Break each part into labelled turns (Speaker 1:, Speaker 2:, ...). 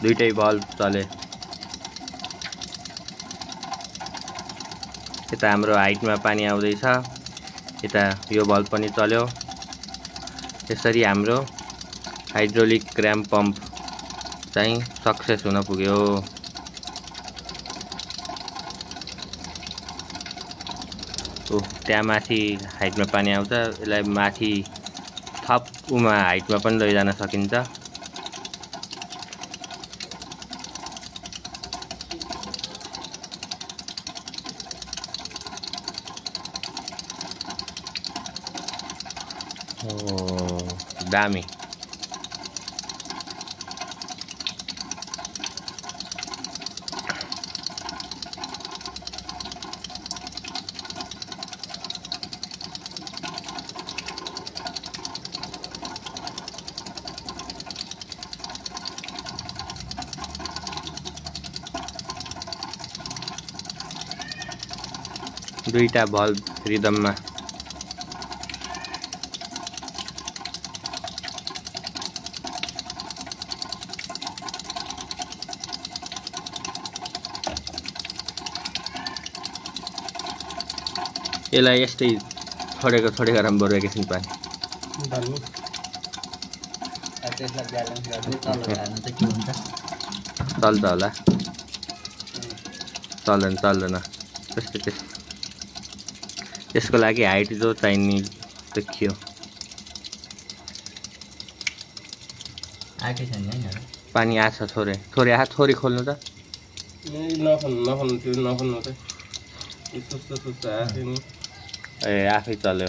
Speaker 1: दुईटै बल्ब चले। यता हाम्रो हाइटमा पानी आउँदैछ, यता यो बल्ब पनि चल्यो। यसरी हाम्रो हाइड्रोलिक र्याम पम्प चाहिँ सक्सेस हुन पुग्यो। त्यहाँ माथि हाइटमा पानी आउँछ, यसलाई माथि थप हाइटमा पनि लैजान सकिन्छ। दामी। दुईटा बल्ब रिदममा। यसलाई यस्तै छोडेको राम्रो बरु एकैछिन पानी। चल्छ होला, चल्दैन त्यस्तै। त्यसको लागि हाइट जो चाहिने देखियो। पानी आछ थोरै थोरै खोल्नु त। ए आफै चल्यो।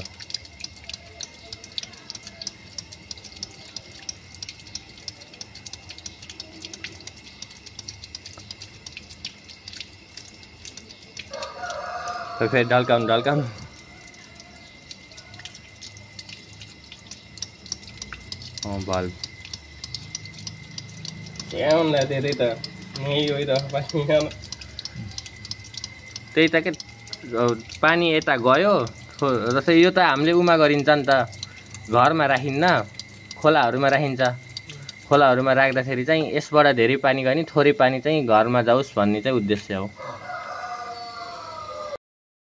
Speaker 1: फेरि ढल्काउनु। बल्ब त्यही त के पानी यता गयो। जस्तै यो त हामीले उमा गरिन्छ नि त, घरमा राखिन्न, खोलाहरूमा राखिन्छ। खोलाहरूमा राख्दाखेरि चाहिँ यसबाट धेरै पानी गयो नि थोरै पानी चाहिँ घरमा जाओस् भन्ने चाहिँ उद्देश्य हो।